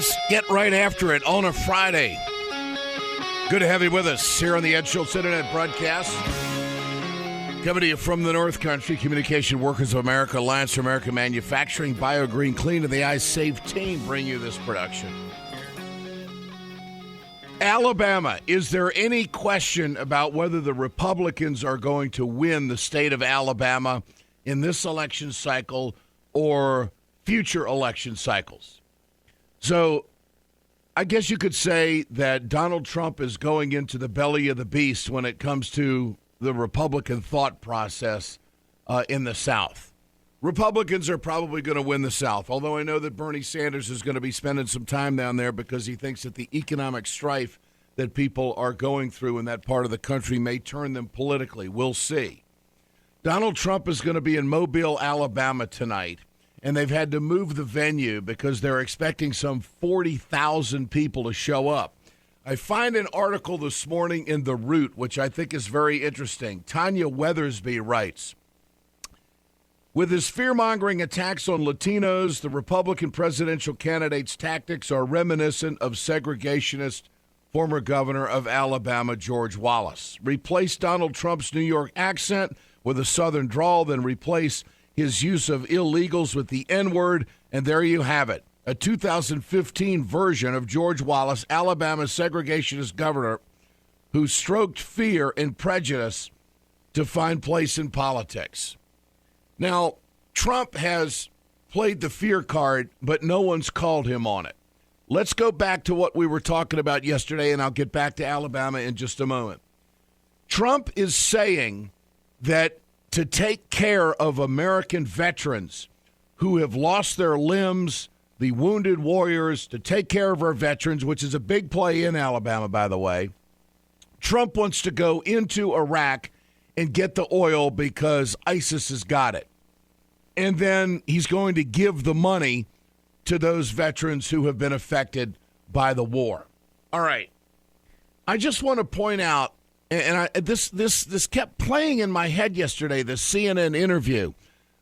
Let's get right after it on a Friday. Good to have you with us here on the Ed Schultz Internet broadcast. Coming to you from the North Country, Communication Workers of America, Alliance for American Manufacturing, BioGreen Clean, and the iSafe team bring you this production. Alabama, is there any question about whether the Republicans are going to win the state of Alabama in this election cycle or future election cycles? So I guess you could say that Donald Trump is going into the belly of the beast when it comes to the Republican thought process in the South. Republicans are probably going to win the South, although I know that Bernie Sanders is going to be spending some time down there because he thinks that the economic strife that people are going through in that part of the country may turn them politically. We'll see. Donald Trump is going to be in Mobile, Alabama tonight, and they've had to move the venue because they're expecting some 40,000 people to show up. I find an article this morning in The Root, which I think is very interesting. Tanya Weathersby writes, with his fear-mongering attacks on Latinos, the Republican presidential candidate's tactics are reminiscent of segregationist former governor of Alabama, George Wallace. Replace Donald Trump's New York accent with a Southern drawl, then replace his use of illegals with the N-word, and there you have it. A 2015 version of George Wallace, Alabama's segregationist governor, who stroked fear and prejudice to find place in politics. Now, Trump has played the fear card, but no one's called him on it. Let's go back to what we were talking about yesterday, and I'll get back to Alabama in just a moment. Trump is saying that to take care of American veterans who have lost their limbs, the wounded warriors, to take care of our veterans, which is a big play in Alabama, by the way, Trump wants to go into Iraq and get the oil because ISIS has got it. And then he's going to give the money to those veterans who have been affected by the war. All right. I just want to point out, and this kept playing in my head yesterday, the CNN interview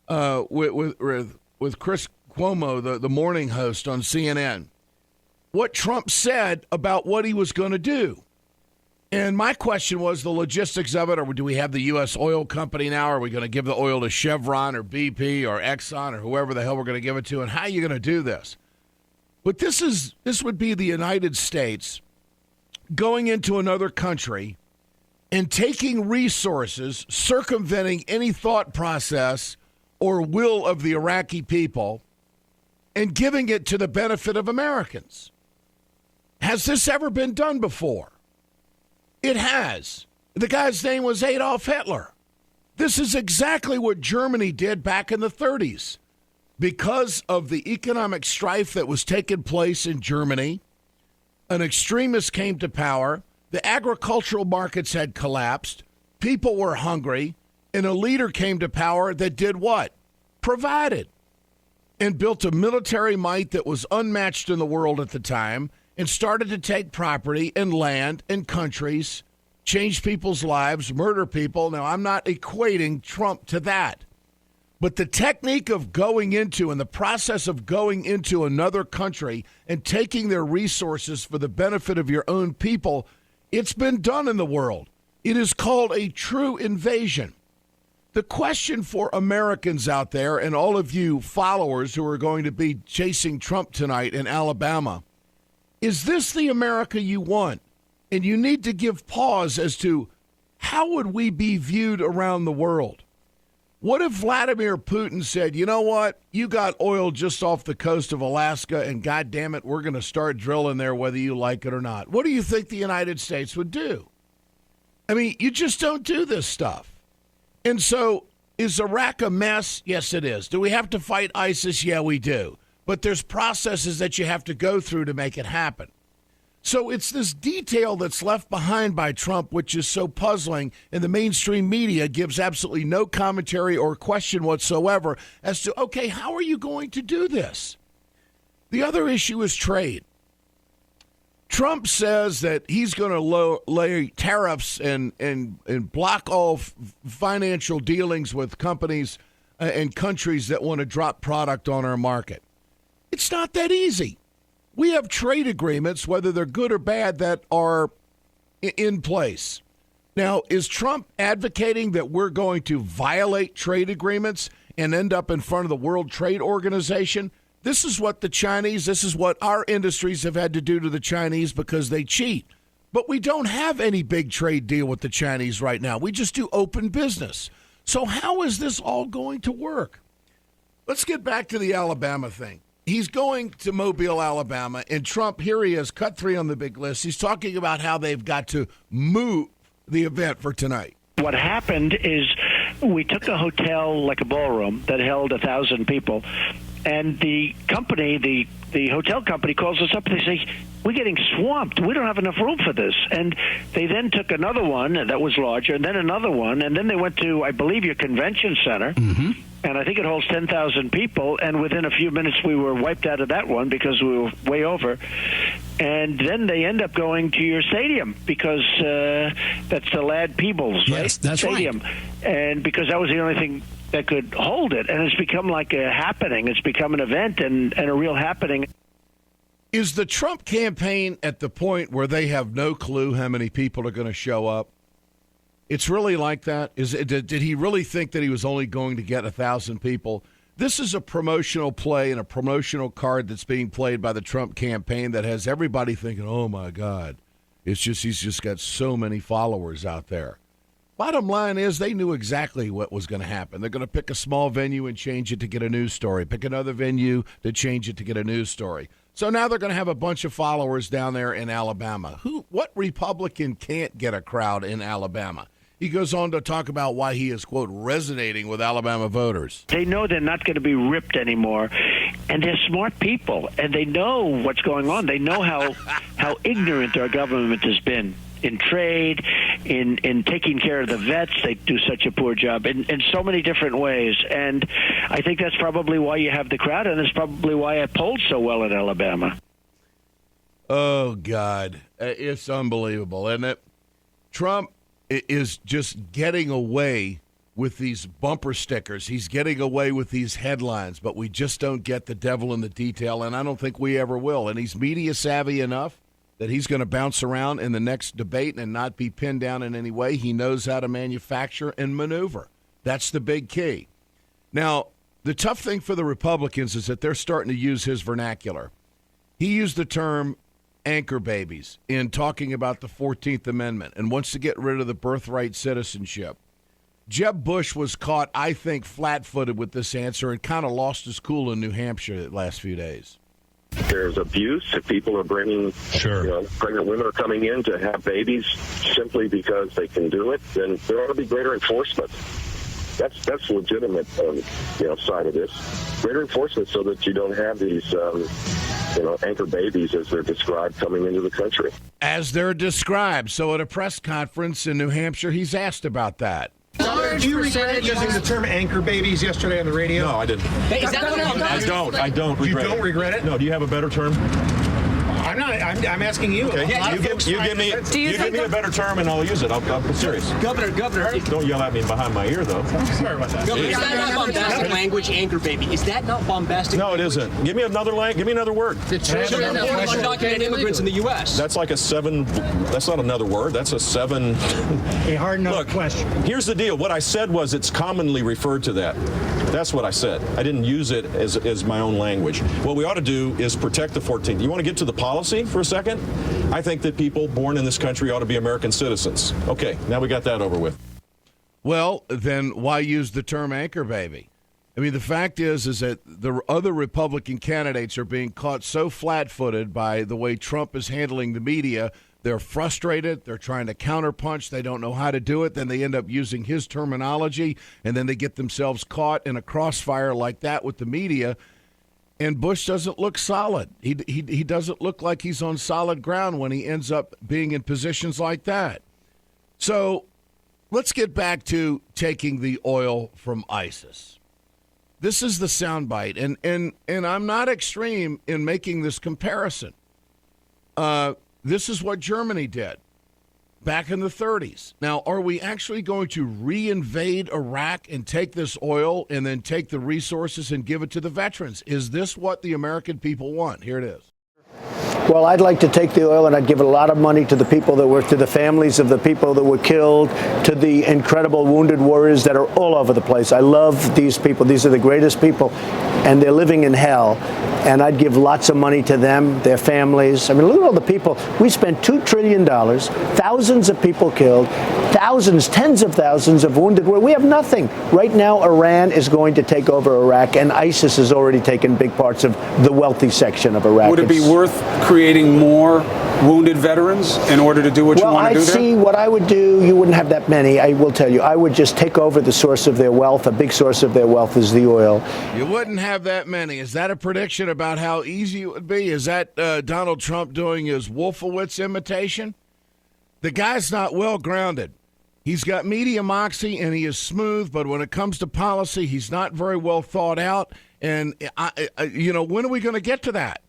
with Chris Cuomo, the morning host on CNN, what Trump said about what he was going to do. And my question was the logistics of it, or do we have the U.S. oil company now? Are we going to give the oil to Chevron or BP or Exxon or whoever the hell we're going to give it to? And how are you going to do this? But this would be the United States going into another country and taking resources, circumventing any thought process or will of the Iraqi people, and giving it to the benefit of Americans. Has this ever been done before? It has. The guy's name was Adolf Hitler. This is exactly what Germany did back in the 30s. Because of the economic strife that was taking place in Germany, an extremist came to power, the agricultural markets had collapsed, people were hungry, and a leader came to power that did what? Provided. And built a military might that was unmatched in the world at the time, and started to take property and land and countries, change people's lives, murder people. Now, I'm not equating Trump to that. But the technique of going into and the process of going into another country and taking their resources for the benefit of your own people, it's been done in the world. It is called a true invasion. The question for Americans out there and all of you followers who are going to be chasing Trump tonight in Alabama, is this the America you want? And you need to give pause as to how would we be viewed around the world? What if Vladimir Putin said, you know what, you got oil just off the coast of Alaska, and God damn it, we're going to start drilling there whether you like it or not? What do you think the United States would do? I mean, you just don't do this stuff. And so is Iraq a mess? Yes, it is. Do we have to fight ISIS? Yeah, we do. But there's processes that you have to go through to make it happen. So it's this detail that's left behind by Trump, which is so puzzling, and the mainstream media gives absolutely no commentary or question whatsoever as to, okay, how are you going to do this? The other issue is trade. Trump says that he's going to lay tariffs and block all financial dealings with companies and countries that want to drop product on our market. It's not that easy. We have trade agreements, whether they're good or bad, that are in place. Now, is Trump advocating that we're going to violate trade agreements and end up in front of the World Trade Organization? This is what our industries have had to do to the Chinese because they cheat. But we don't have any big trade deal with the Chinese right now. We just do open business. So how is this all going to work? Let's get back to the Alabama thing. He's going to Mobile, Alabama, and Trump, here he is, cut 3 on the big list. He's talking about how they've got to move the event for tonight. What happened is we took a hotel like a ballroom that held 1,000 people, and the company, the hotel company calls us up and they say, we're getting swamped. We don't have enough room for this. And they then took another one that was larger, and then another one, and then they went to, I believe, your convention center, and I think it holds 10,000 people, and within a few minutes we were wiped out of that one because we were way over. And then they end up going to your stadium because that's the Ladd Peebles, right? Yes, that's stadium. Right. And because that was the only thing that could hold it, and it's become like a happening. It's become an event and a real happening. Is the Trump campaign at the point where they have no clue how many people are going to show up? It's really like that? Did he really think that he was only going to get 1,000 people? This is a promotional play and a promotional card that's being played by the Trump campaign that has everybody thinking, oh, my God, he's just got so many followers out there. Bottom line is they knew exactly what was going to happen. They're going to pick a small venue and change it to get a news story, pick another venue to change it to get a news story. So now they're going to have a bunch of followers down there in Alabama. What Republican can't get a crowd in Alabama? He goes on to talk about why he is, quote, resonating with Alabama voters. They know they're not going to be ripped anymore, and they're smart people, and they know what's going on. They know how ignorant our government has been in trade, in taking care of the vets. They do such a poor job in so many different ways. And I think that's probably why you have the crowd, and it's probably why I polled so well in Alabama. Oh, God. It's unbelievable, isn't it? Trump is just getting away with these bumper stickers. He's getting away with these headlines, but we just don't get the devil in the detail, and I don't think we ever will. And he's media savvy enough that he's going to bounce around in the next debate and not be pinned down in any way. He knows how to manufacture and maneuver. That's the big key. Now, the tough thing for the Republicans is that they're starting to use his vernacular. He used the term anchor babies in talking about the 14th Amendment and wants to get rid of the birthright citizenship. Jeb Bush was caught, I think, flat-footed with this answer and kind of lost his cool in New Hampshire the last few days. There's abuse. If people are bringing, pregnant women are coming in to have babies simply because they can do it, then there ought to be greater enforcement. That's legitimate, side of this. Greater enforcement so that you don't have these, anchor babies, as they're described, coming into the country. As they're described. So at a press conference in New Hampshire, he's asked about that. Did you regret using the term anchor babies yesterday on the radio? No, I didn't. Hey, is that I don't regret it. You don't regret it? No, do you have a better term? I'm not. I'm asking you. Okay. You give me a better term and I'll use it. I'm serious. Governor. Don't yell at me behind my ear, though. Sorry about that. Governor, is that not bombastic language, anchor baby? Is that not bombastic? No, it isn't. Give me another word. Undocumented immigrants in the U.S. That's like a 7. That's not another word. That's a 7. A hard enough question. Here's the deal. What I said was it's commonly referred to that. That's what I said. I didn't use it as my own language. What we ought to do is protect the 14th. You want to get to the policy for a second? I think that people born in this country ought to be American citizens. Okay, now we got that over with. Well, then why use the term anchor baby? I mean, the fact is that the other Republican candidates are being caught so flat-footed by the way Trump is handling the media. They're frustrated. They're trying to counterpunch. They don't know how to do it. Then they end up using his terminology, and then they get themselves caught in a crossfire like that with the media. And Bush doesn't look solid. He doesn't look like he's on solid ground when he ends up being in positions like that. So let's get back to taking the oil from ISIS. This is the soundbite, and I'm not extreme in making this comparison. This is what Germany did back in the 30s. Now, are we actually going to reinvade Iraq and take this oil and then take the resources and give it to the veterans? Is this what the American people want? Here it is. Well, I'd like to take the oil and I'd give a lot of money to the people to the families of the people that were killed, to the incredible wounded warriors that are all over the place. I love these people. These are the greatest people, and they're living in hell. And I'd give lots of money to them, their families. I mean, look at all the people. We spent $2 trillion, thousands of people killed, thousands, tens of thousands of wounded. We have nothing. Right now, Iran is going to take over Iraq, and ISIS has already taken big parts of the wealthy section of Iraq. Would it be worth creating more wounded veterans in order to do what you want to do there? Well, I see what I would do. You wouldn't have that many, I will tell you. I would just take over the source of their wealth. A big source of their wealth is the oil. You wouldn't have that many. Is that a prediction about how easy it would be? Is that Donald Trump doing his Wolfowitz imitation? The guy's not well-grounded. He's got media moxie, and he is smooth, but when it comes to policy, he's not very well thought out. And, when are we going to get to that?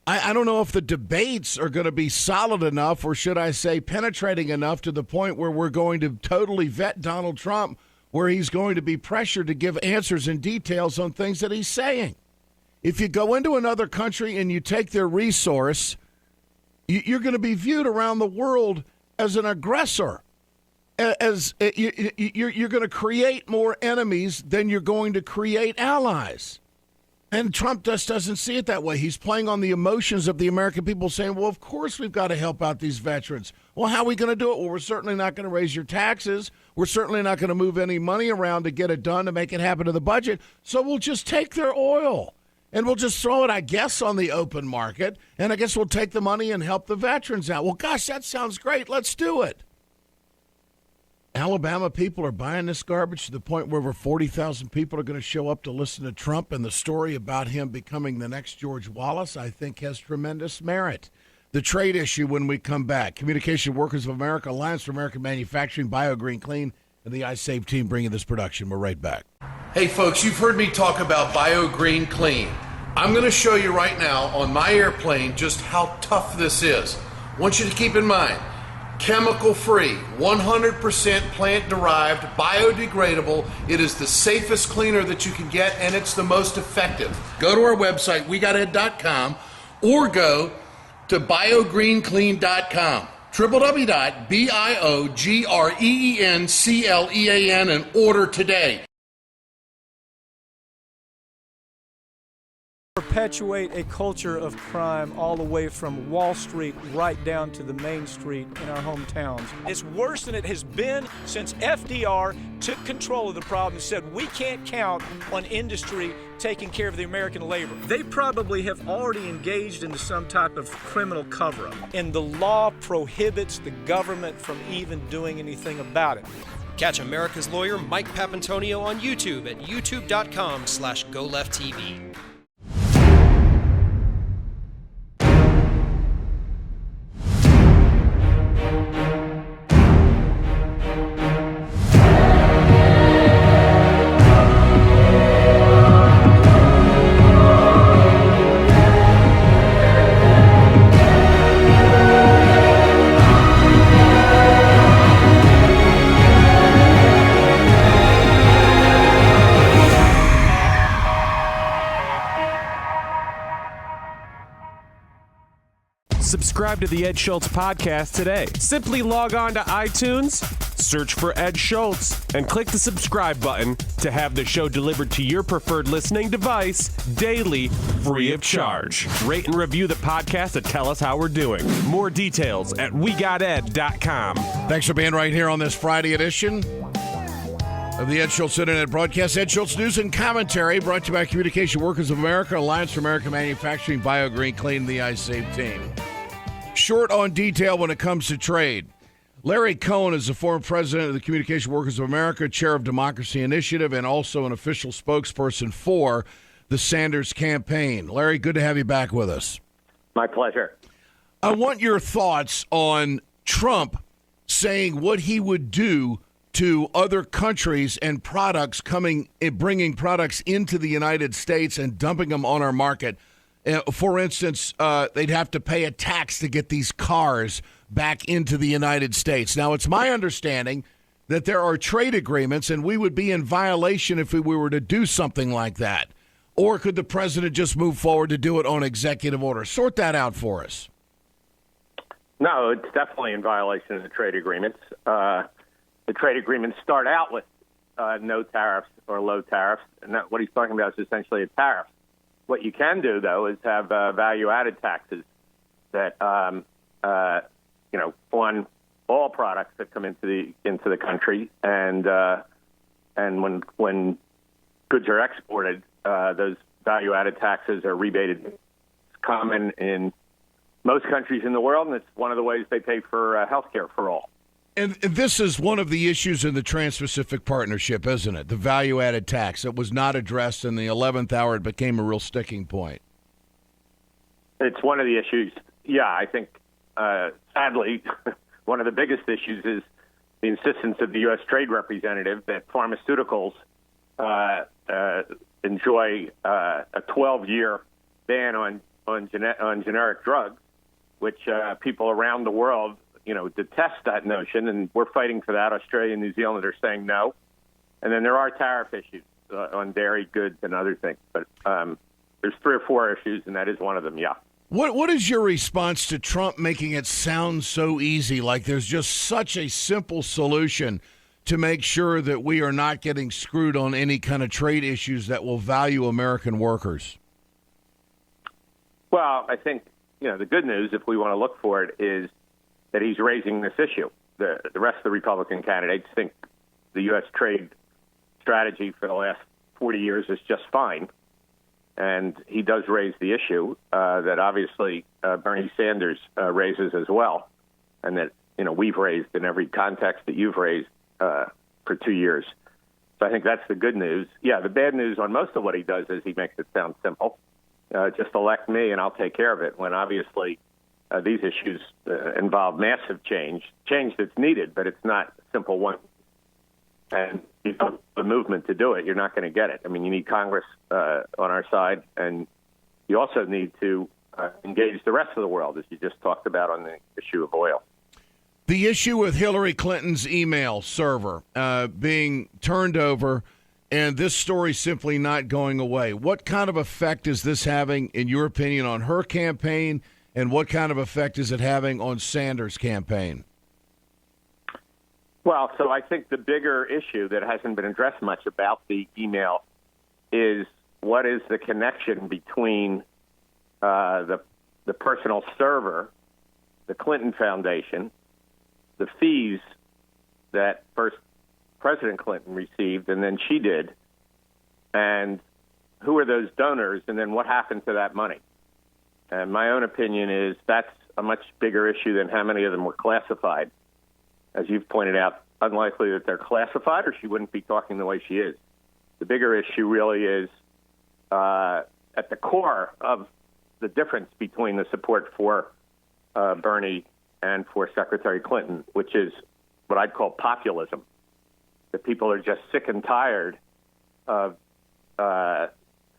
I don't know if the debates are going to be solid enough, or should I say penetrating enough to the point where we're going to totally vet Donald Trump, where he's going to be pressured to give answers and details on things that he's saying. If you go into another country and you take their resource, you're going to be viewed around the world as an aggressor. You're going to create more enemies than you're going to create allies. And Trump just doesn't see it that way. He's playing on the emotions of the American people, saying, well, of course we've got to help out these veterans. Well, how are we going to do it? Well, we're certainly not going to raise your taxes. We're certainly not going to move any money around to get it done, to make it happen to the budget. So we'll just take their oil, and we'll just throw it, I guess, on the open market, and I guess we'll take the money and help the veterans out. Well, gosh, that sounds great. Let's do it. Alabama people are buying this garbage to the point where over 40,000 people are going to show up to listen to Trump, and the story about him becoming the next George Wallace, I think, has tremendous merit. The trade issue when we come back. Communication Workers of America, Alliance for American Manufacturing, BioGreen Clean, and the iSave team bringing this production. We're right back. Hey, folks, you've heard me talk about BioGreen Clean. I'm going to show you right now on my airplane just how tough this is. I want you to keep in mind, chemical-free, 100% plant-derived, biodegradable. It is the safest cleaner that you can get, and it's the most effective. Go to our website, wegoted.com, or go to biogreenclean.com, www.biogreenclean, and order today. Perpetuate a culture of crime all the way from Wall Street right down to the main street in our hometowns. It's worse than it has been since FDR took control of the problem and said we can't count on industry taking care of the American labor. They probably have already engaged into some type of criminal cover-up, and the law prohibits the government from even doing anything about it. Catch America's lawyer Mike Papantonio on YouTube at youtube.com/GoLeftTV. Subscribe to the Ed Schultz podcast today. Simply log on to iTunes, search for Ed Schultz, and click the subscribe button to have the show delivered to your preferred listening device daily, free of charge. Rate and review the podcast to tell us how we're doing. More details at wegoted.com. Thanks for being right here on this Friday edition of the Ed Schultz Internet Broadcast. Ed Schultz News and Commentary brought to you by Communication Workers of America, Alliance for American Manufacturing, BioGreen Clean, the iSave team. Short on detail when it comes to trade. Larry Cohen is the former president of the Communication Workers of America, chair of Democracy Initiative, and also an official spokesperson for the Sanders campaign. Larry, good to have you back with us. My pleasure. I want your thoughts on Trump saying what he would do to other countries and products bringing products into the United States and dumping them on our market. For instance, they'd have to pay a tax to get these cars back into the United States. Now, it's my understanding that there are trade agreements, and we would be in violation if we were to do something like that. Or could the president just move forward to do it on executive order? Sort that out for us. No, it's definitely in violation of the trade agreements. The trade agreements start out with no tariffs or low tariffs, and what he's talking about is essentially a tariff. What you can do, though, is have value-added taxes that on all products that come into the country, and when goods are exported, those value-added taxes are rebated. It's common in most countries in the world, and it's one of the ways they pay for health care for all. And this is one of the issues in the Trans-Pacific Partnership, isn't it? The value-added tax. It was not addressed in the 11th hour. It became a real sticking point. It's one of the issues. Yeah, I think, sadly, one of the biggest issues is the insistence of the U.S. Trade Representative that pharmaceuticals enjoy a 12-year ban on generic drugs, which people around the world, detest that notion, and we're fighting for that. Australia and New Zealand are saying no. And then there are tariff issues on dairy goods and other things. But there's 3 or 4 issues, and that is one of them, yeah. What is your response to Trump making it sound so easy, like there's just such a simple solution to make sure that we are not getting screwed on any kind of trade issues that will value American workers? Well, I think, the good news, if we want to look for it, is that he's raising this issue. The rest of the Republican candidates think the U.S. trade strategy for the last 40 years is just fine. And he does raise the issue that obviously Bernie Sanders raises as well, and that, we've raised in every context that you've raised for 2 years. So I think that's the good news. Yeah, the bad news on most of what he does is he makes it sound simple. Just elect me and I'll take care of it, when obviously these issues involve massive change that's needed, but it's not a simple one. And you don't have the movement to do it, you're not going to get it. I mean, you need Congress on our side, and you also need to engage the rest of the world, as you just talked about on the issue of oil. The issue with Hillary Clinton's email server being turned over and this story simply not going away. What kind of effect is this having, in your opinion, on her campaign, and what kind of effect is it having on Sanders' campaign? Well, so I think the bigger issue that hasn't been addressed much about the email is what is the connection between the personal server, the Clinton Foundation, the fees that first President Clinton received and then she did, and who are those donors, and then what happened to that money? And my own opinion is that's a much bigger issue than how many of them were classified. As you've pointed out, unlikely that they're classified, or she wouldn't be talking the way she is. The bigger issue really is at the core of the difference between the support for Bernie and for Secretary Clinton, which is what I'd call populism. That people are just sick and tired of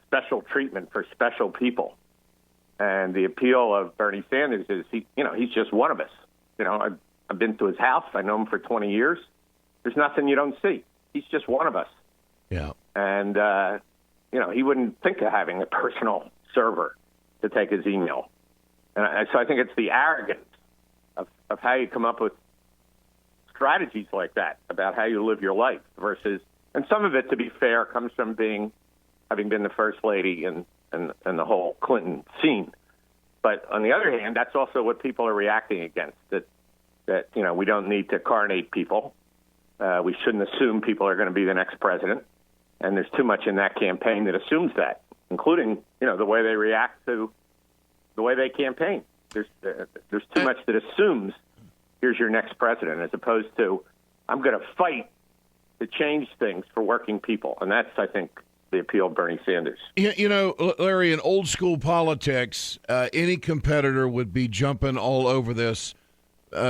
special treatment for special people. And the appeal of Bernie Sanders is he's just one of us. I've been to his house. I know him for 20 years. There's nothing you don't see. He's just one of us. Yeah. And, he wouldn't think of having a personal server to take his email. And so I think it's the arrogance of how you come up with strategies like that about how you live your life versus, and some of it, to be fair, comes from having been the first lady and the whole Clinton scene. But on the other hand, that's also what people are reacting against, that we don't need to coronate people. We shouldn't assume people are going to be the next president. And there's too much in that campaign that assumes that, including, the way they react to the way they campaign. There's too much that assumes here's your next president, as opposed to I'm going to fight to change things for working people. And that's, I think, the appeal of Bernie Sanders. Larry, in old school politics, any competitor would be jumping all over this,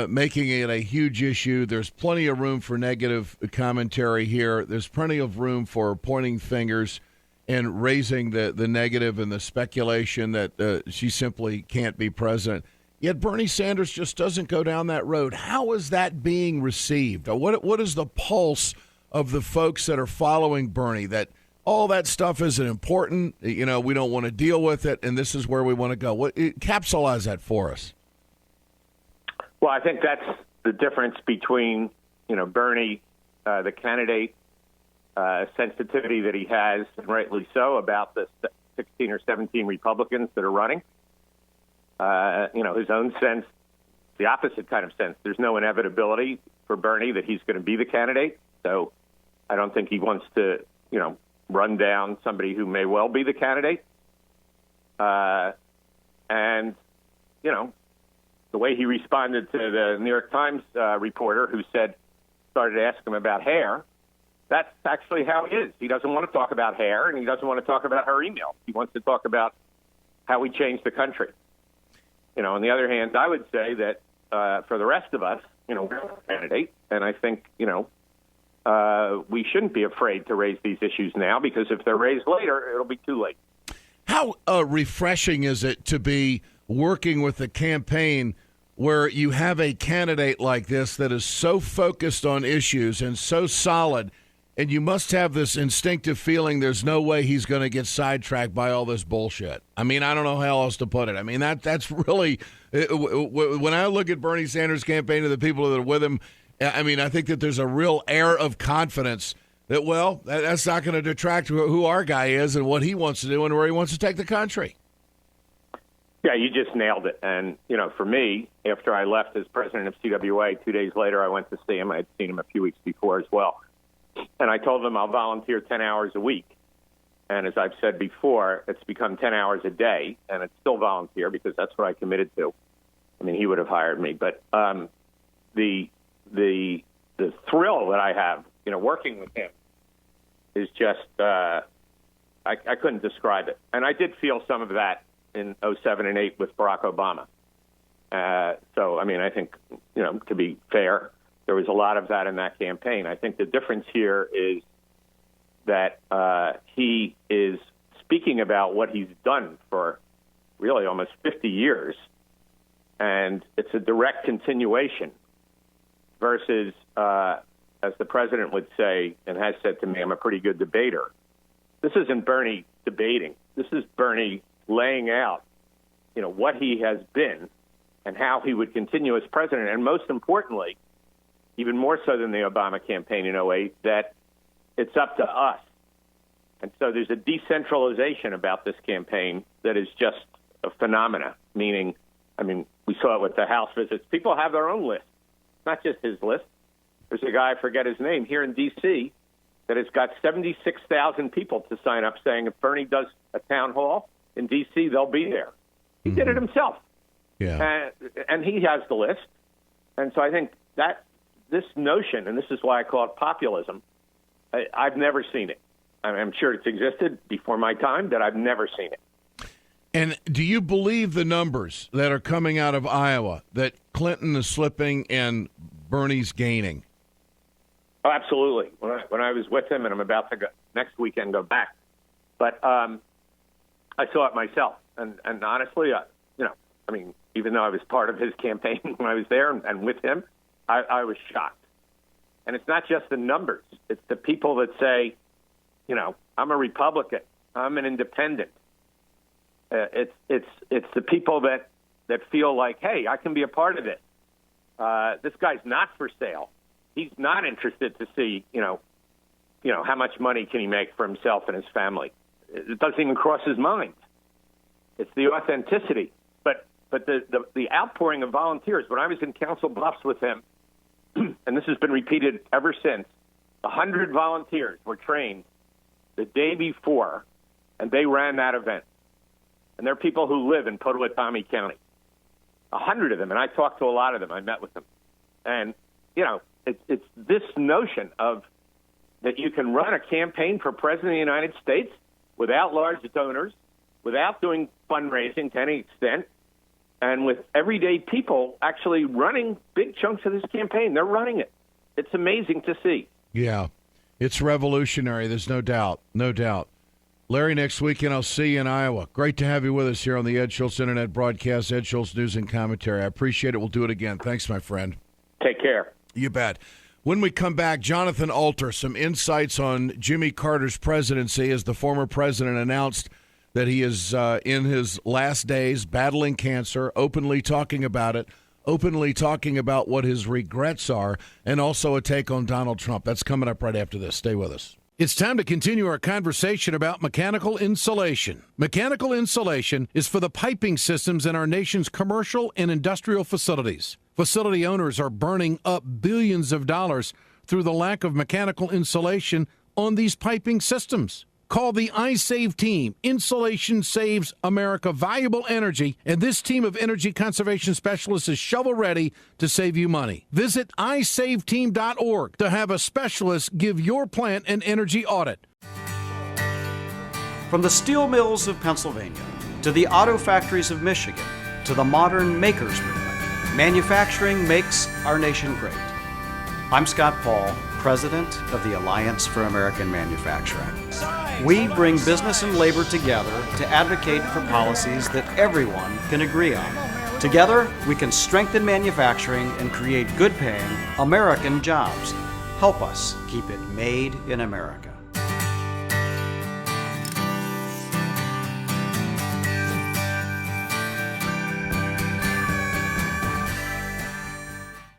making it a huge issue. There's plenty of room for negative commentary here. There's plenty of room for pointing fingers and raising the negative and the speculation that she simply can't be president. Yet Bernie Sanders just doesn't go down that road. How is that being received? What is the pulse of the folks that are following Bernie, that all that stuff isn't important. We don't want to deal with it, and this is where we want to go. Capsulize that for us. Well, I think that's the difference between, Bernie, the candidate, sensitivity that he has, and rightly so, about the 16 or 17 Republicans that are running. His own sense, the opposite kind of sense. There's no inevitability for Bernie that he's going to be the candidate. So I don't think he wants to, run down somebody who may well be the candidate. The way he responded to the New York Times reporter who started to ask him about hair, that's actually how he is. He doesn't want to talk about hair, and he doesn't want to talk about her email. He wants to talk about how we changed the country. On the other hand, I would say that for the rest of us, we're a candidate, and I think, we shouldn't be afraid to raise these issues now, because if they're raised later, it'll be too late. How refreshing is it to be working with a campaign where you have a candidate like this that is so focused on issues and so solid, and you must have this instinctive feeling there's no way he's going to get sidetracked by all this bullshit. I mean, I don't know how else to put it. I mean, that's really, when I look at Bernie Sanders' campaign and the people that are with him, I mean, I think that there's a real air of confidence that, that's not going to detract who our guy is and what he wants to do and where he wants to take the country. Yeah, you just nailed it. And, for me, after I left as president of CWA, 2 days later, I went to see him. I had seen him a few weeks before as well. And I told him I'll volunteer 10 hours a week. And as I've said before, it's become 10 hours a day, and it's still volunteer because that's what I committed to. I mean, he would have hired me. But the thrill that I have, working with him is just, I couldn't describe it. And I did feel some of that in 2007 and 2008 with Barack Obama. So, I mean, I think, to be fair, there was a lot of that in that campaign. I think the difference here is that he is speaking about what he's done for really almost 50 years, and it's a direct continuation versus, as the president would say and has said to me, I'm a pretty good debater. This isn't Bernie debating. This is Bernie laying out, what he has been and how he would continue as president. And most importantly, even more so than the Obama campaign in 2008, that it's up to us. And so there's a decentralization about this campaign that is just a phenomena, meaning, we saw it with the House visits. People have their own list, not just his list. There's a guy, I forget his name, here in D.C. that has got 76,000 people to sign up saying if Bernie does a town hall in D.C., they'll be there. He did it himself. Yeah. And he has the list. And so I think that this notion, and this is why I call it populism, I've never seen it. I'm sure it's existed before my time, but I've never seen it. And do you believe the numbers that are coming out of Iowa, that Clinton is slipping and Bernie's gaining? Oh, absolutely. When I was with him, and I'm about to go next weekend go back, but I saw it myself. And honestly, even though I was part of his campaign when I was there and with him, I was shocked. And it's not just the numbers; it's the people that say, I'm a Republican, I'm an independent. It's the people that feel like, hey, I can be a part of this. This guy's not for sale. He's not interested to see, how much money can he make for himself and his family. It doesn't even cross his mind. It's the authenticity. But the outpouring of volunteers, when I was in Council Bluffs with him, and this has been repeated ever since, 100 volunteers were trained the day before, and they ran that event. And they're people who live in Potawatomi County. 100 of them, and I talked to a lot of them. I met with them. And, it's this notion of that you can run a campaign for president of the United States without large donors, without doing fundraising to any extent, and with everyday people actually running big chunks of this campaign. They're running it. It's amazing to see. Yeah, it's revolutionary. There's no doubt. No doubt. Larry, next weekend I'll see you in Iowa. Great to have you with us here on the Ed Schultz Internet broadcast, Ed Schultz News and Commentary. I appreciate it. We'll do it again. Thanks, my friend. Take care. You bet. When we come back, Jonathan Alter, some insights on Jimmy Carter's presidency as the former president announced that he is in his last days battling cancer, openly talking about it, openly talking about what his regrets are, and also a take on Donald Trump. That's coming up right after this. Stay with us. It's time to continue our conversation about mechanical insulation. Mechanical insulation is for the piping systems in our nation's commercial and industrial facilities. Facility owners are burning up billions of dollars through the lack of mechanical insulation on these piping systems. Call the iSave team. Insulation saves America valuable energy, and this team of energy conservation specialists is shovel-ready to save you money. Visit iSaveTeam.org to have a specialist give your plant an energy audit. From the steel mills of Pennsylvania to the auto factories of Michigan to the modern makers movement, manufacturing makes our nation great. I'm Scott Paul, President of the Alliance for American Manufacturing. We bring business and labor together to advocate for policies that everyone can agree on. Together, we can strengthen manufacturing and create good-paying American jobs. Help us keep it made in America.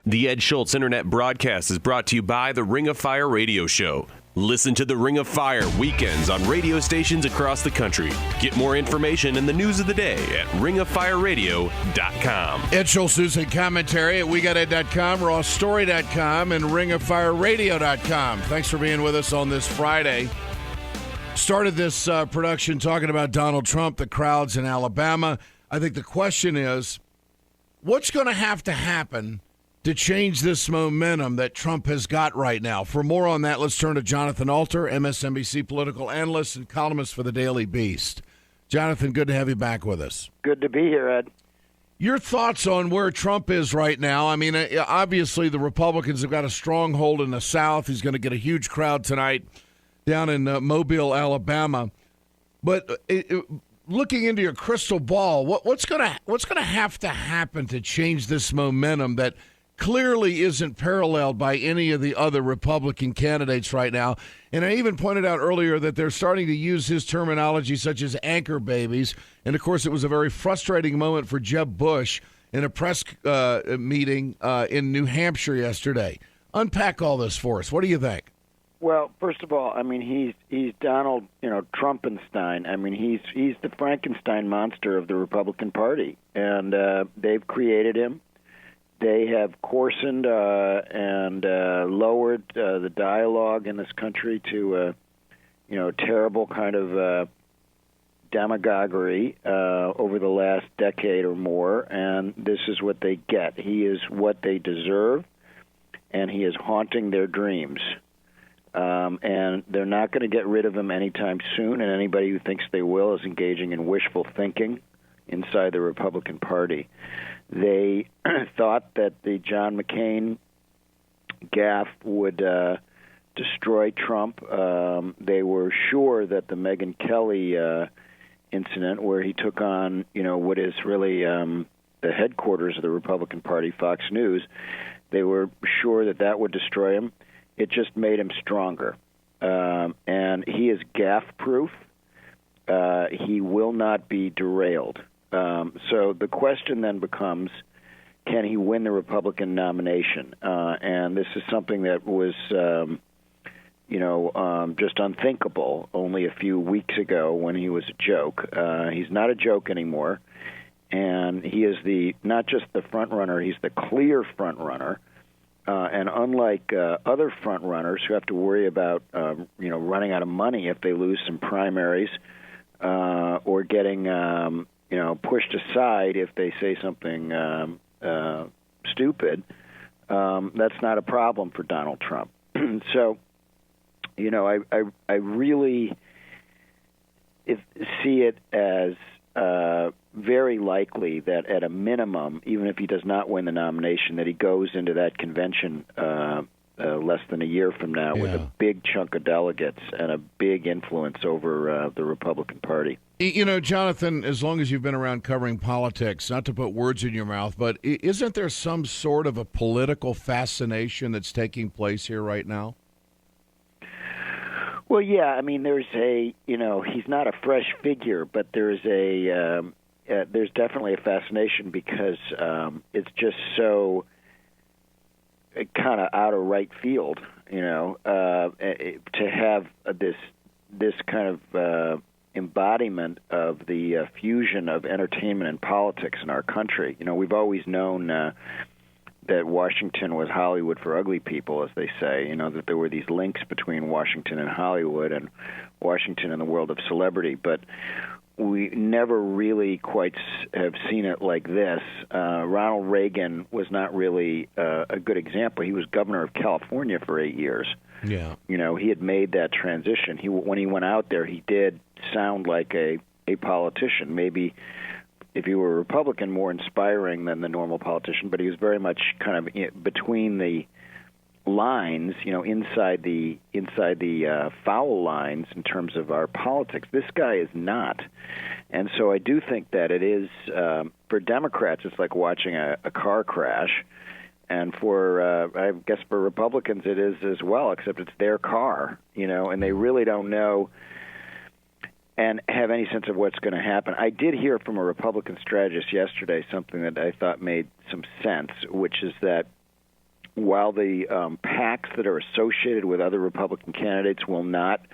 The Ed Schultz Internet broadcast is brought to you by the Ring of Fire radio show. Listen to the Ring of Fire weekends on radio stations across the country. Get more information and the news of the day at ringoffireradio.com. Ed Schultz news and commentary at WeGotEd.com, RawStory.com, and RingOfFireRadio.com. Thanks for being with us on this Friday. Started this production talking about Donald Trump, the crowds in Alabama. I think the question is, what's going to happen to change this momentum that Trump has got right now? For more on that, let's turn to Jonathan Alter, MSNBC political analyst and columnist for the Daily Beast. Jonathan, good to have you back with us. Good to be here, Ed. Your thoughts on where Trump is right now? I mean, obviously the Republicans have got a stronghold in the South. He's going to get a huge crowd tonight down in Mobile, Alabama. But looking into your crystal ball, what's going to have to happen to change this momentum that clearly isn't paralleled by any of the other Republican candidates right now? And I even pointed out earlier that they're starting to use his terminology such as anchor babies. And, of course, it was a very frustrating moment for Jeb Bush in a press meeting in New Hampshire yesterday. Unpack all this for us. What do you think? Well, first of all, I mean, he's Donald, Trumpenstein. I mean, he's the Frankenstein monster of the Republican Party, and they've created him. They have coarsened and lowered the dialogue in this country to, terrible kind of demagoguery over the last decade or more, and this is what they get. He is what they deserve, and he is haunting their dreams. And they're not going to get rid of him anytime soon, and anybody who thinks they will is engaging in wishful thinking inside the Republican Party. They thought that the John McCain gaffe would destroy Trump. They were sure that the Megyn Kelly incident, where he took on, what is really the headquarters of the Republican Party, Fox News, they were sure that that would destroy him. It just made him stronger. And he is gaffe-proof. He will not be derailed. So the question then becomes, can he win the Republican nomination? And this is something that was, just unthinkable only a few weeks ago when he was a joke. He's not a joke anymore. And he is not just the front runner, he's the clear front runner. And unlike other front runners who have to worry about, running out of money if they lose some primaries or getting, pushed aside if they say something stupid, that's not a problem for Donald Trump. So, I really see it as very likely that at a minimum, even if he does not win the nomination, that he goes into that convention less than a year from now with a big chunk of delegates and a big influence over the Republican Party. You know, Jonathan, as long as you've been around covering politics, not to put words in your mouth, but isn't there some sort of a political fascination that's taking place here right now? Well, yeah. I mean, there's he's not a fresh figure, but there's definitely a fascination because it's just so kind of out of right field, to have this kind of embodiment of the fusion of entertainment and politics in our country. We've always known that Washington was Hollywood for ugly people, as they say, that there were these links between Washington and Hollywood and Washington and the world of celebrity. But we never really quite have seen it like this. Ronald Reagan was not really a good example. He was governor of California for 8 years. Yeah. He had made that transition. When he went out there, he did sound like a politician. Maybe if he were a Republican, more inspiring than the normal politician, but he was very much kind of between the lines, inside the foul lines in terms of our politics. This guy is not. And so I do think that it is, for Democrats, it's like watching a car crash. And I guess for Republicans it is as well, except it's their car, and they really don't know and have any sense of what's going to happen. I did hear from a Republican strategist yesterday something that I thought made some sense, which is that while the PACs that are associated with other Republican candidates will not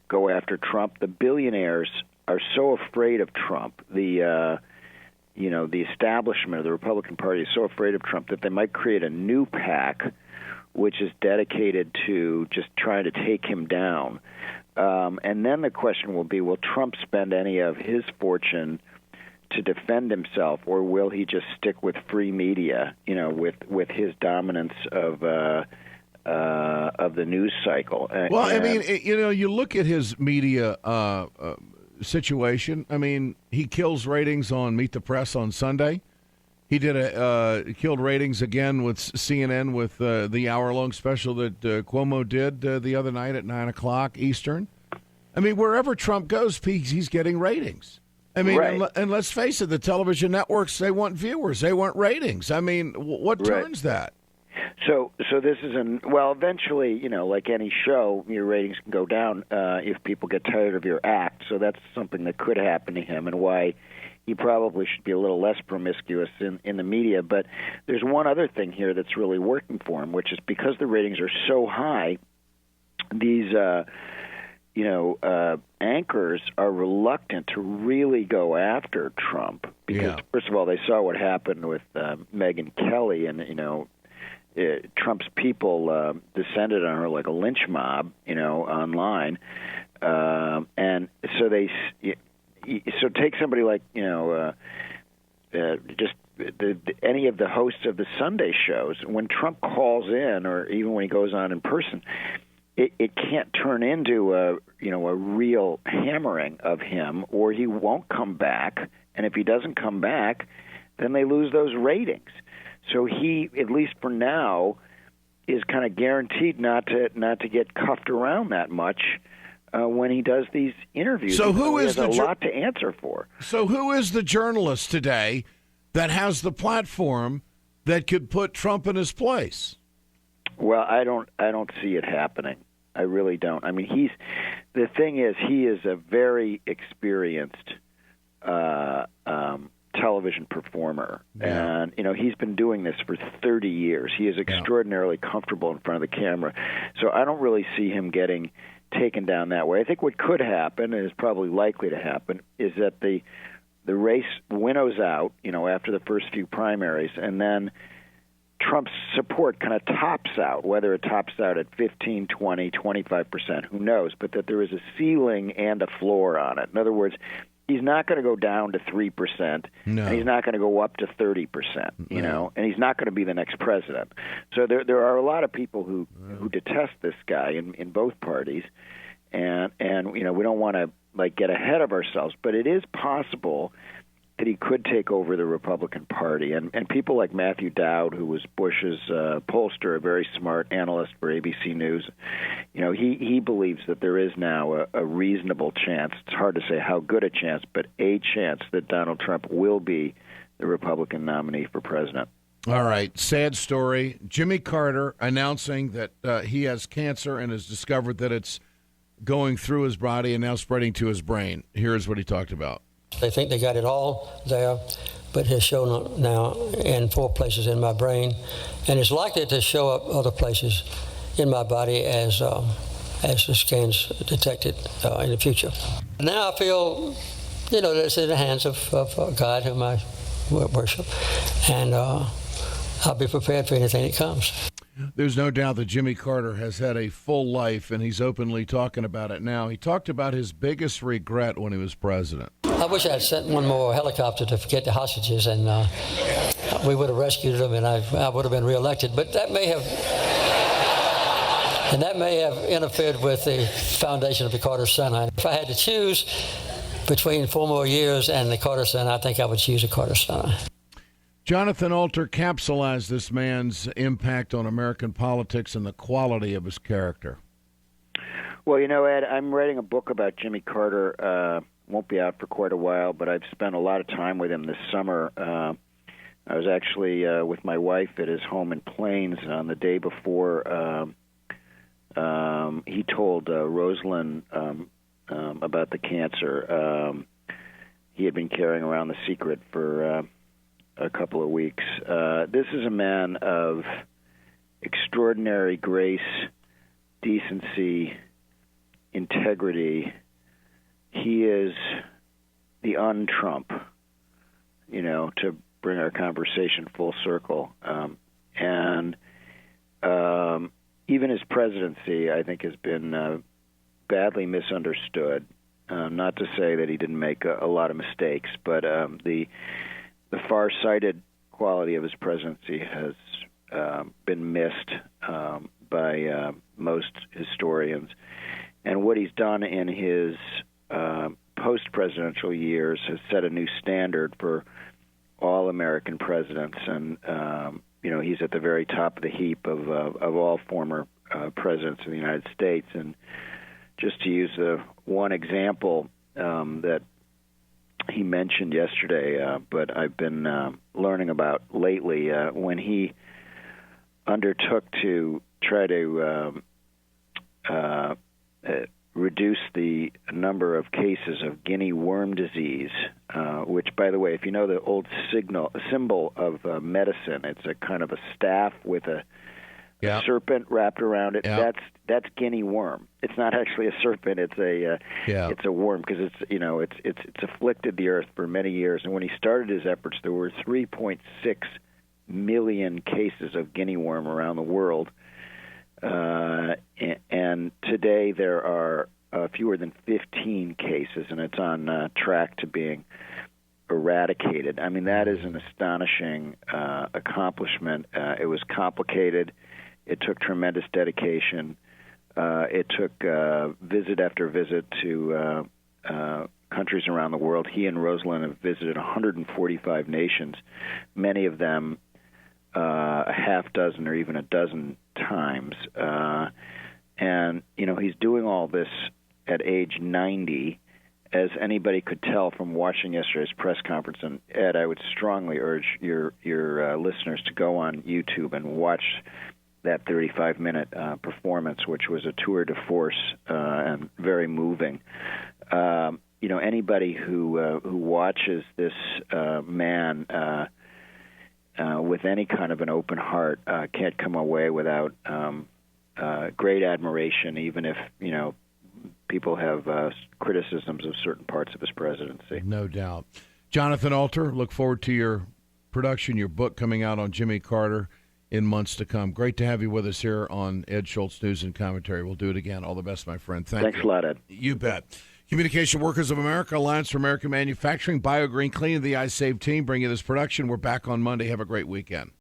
go after Trump, the billionaires are so afraid of Trump. The establishment of the Republican Party is so afraid of Trump that they might create a new PAC which is dedicated to just trying to take him down. And then the question will be, will Trump spend any of his fortune to defend himself, or will he just stick with free media, with his dominance of the news cycle? You look at his media situation. I mean, he kills ratings on Meet the Press on Sunday. He did killed ratings again with CNN with the hour-long special that Cuomo did the other night at 9 o'clock Eastern. I mean, wherever Trump goes, he's getting ratings. I mean, right. And let's face it, the television networks, they want viewers. They want ratings. I mean, what turns that? So this is eventually, like any show, your ratings can go down if people get tired of your act. So that's something that could happen to him, and why he probably should be a little less promiscuous in the media. But there's one other thing here that's really working for him, which is because the ratings are so high, these anchors are reluctant to really go after Trump because, first of all, they saw what happened with Megyn Kelly, and Trump's people descended on her like a lynch mob, online, and so so take somebody like any of the hosts of the Sunday shows. When Trump calls in, or even when he goes on in person, it can't turn into a real hammering of him, or he won't come back. And if he doesn't come back, then they lose those ratings. So he, at least for now, is kind of guaranteed not to get cuffed around that much when he does these interviews. So who is a lot to answer for? So who is the journalist today that has the platform that could put Trump in his place? Well, I don't see it happening. I really don't. I mean, the thing is, he is a very experienced television performer, and he's been doing this for 30 years. He is extraordinarily comfortable in front of the camera, so I don't really see him getting taken down that way. I think what could happen, and is probably likely to happen, is that the race winnows out, after the first few primaries, and then Trump's support kind of tops out, whether it tops out at 15, 20, 25%, who knows, but that there is a ceiling and a floor on it. In other words, he's not going to go down to 3%, and he's not going to go up to 30%, and he's not going to be the next president. So there are a lot of people who detest this guy in both parties, and we don't want to get ahead of ourselves, but it is possible could take over the Republican Party. And people like Matthew Dowd, who was Bush's pollster, a very smart analyst for ABC News, he believes that there is now a reasonable chance. It's hard to say how good a chance, but a chance that Donald Trump will be the Republican nominee for president. All right, sad story. Jimmy Carter announcing that he has cancer and has discovered that it's going through his body and now spreading to his brain. Here's what he talked about. They think they got it all there, but it's shown up now in 4 places in my brain, and it's likely to show up other places in my body as the scans detect it in the future. Now I feel, that it's in the hands of God, whom I worship, and I'll be prepared for anything that comes. There's no doubt that Jimmy Carter has had a full life, and he's openly talking about it now. He talked about his biggest regret when he was president. I wish I had sent one more helicopter to get the hostages, and we would have rescued them, and I would have been reelected. But that may have interfered with the foundation of the Carter Center. If I had to choose between 4 more years and the Carter Center, I think I would choose the Carter Center. Jonathan Alter capsulized this man's impact on American politics and the quality of his character. Well, Ed, I'm writing a book about Jimmy Carter. Won't be out for quite a while, but I've spent a lot of time with him this summer. I was actually with my wife at his home in Plains on the day before he told Rosalind about the cancer. He had been carrying around the secret for a couple of weeks. This is a man of extraordinary grace, decency, integrity. He is the un-Trump, to bring our conversation full circle. And even his presidency, I think, has been badly misunderstood. Not to say that he didn't make a lot of mistakes, but the far-sighted quality of his presidency has been missed by most historians. And what he's done in his post-presidential years has set a new standard for all American presidents. And, he's at the very top of the heap of all former presidents of the United States. And just to use one example that he mentioned yesterday, but I've been learning about lately, when he undertook to try to reduce the number of cases of guinea worm disease, which, by the way, if you know the old symbol of medicine, it's a kind of a staff with a serpent wrapped around it. Yep. That's guinea worm. It's not actually a serpent. It's a worm, because it's afflicted the earth for many years. And when he started his efforts, there were 3.6 million cases of guinea worm around the world. And today there are fewer than 15 cases, and it's on track to being eradicated. I mean, that is an astonishing accomplishment. It was complicated. It took tremendous dedication. It took visit after visit to countries around the world. He and Rosalind have visited 145 nations, many of them a half dozen or even a dozen times. And, he's doing all this at age 90, as anybody could tell from watching yesterday's press conference. And, Ed, I would strongly urge your listeners to go on YouTube and watch that 35-minute performance, which was a tour de force and very moving. Anybody who watches this man with any kind of an open heart can't come away without great admiration, even if people have criticisms of certain parts of his presidency. No doubt. Jonathan Alter, look forward to your production, your book coming out on Jimmy Carter in months to come. Great to have you with us here on Ed Schultz News and Commentary. We'll do it again. All the best, my friend. Thanks a lot, Ed. You bet. Communication Workers of America, Alliance for American Manufacturing, BioGreen Cleaning, the iSave team bring you this production. We're back on Monday. Have a great weekend.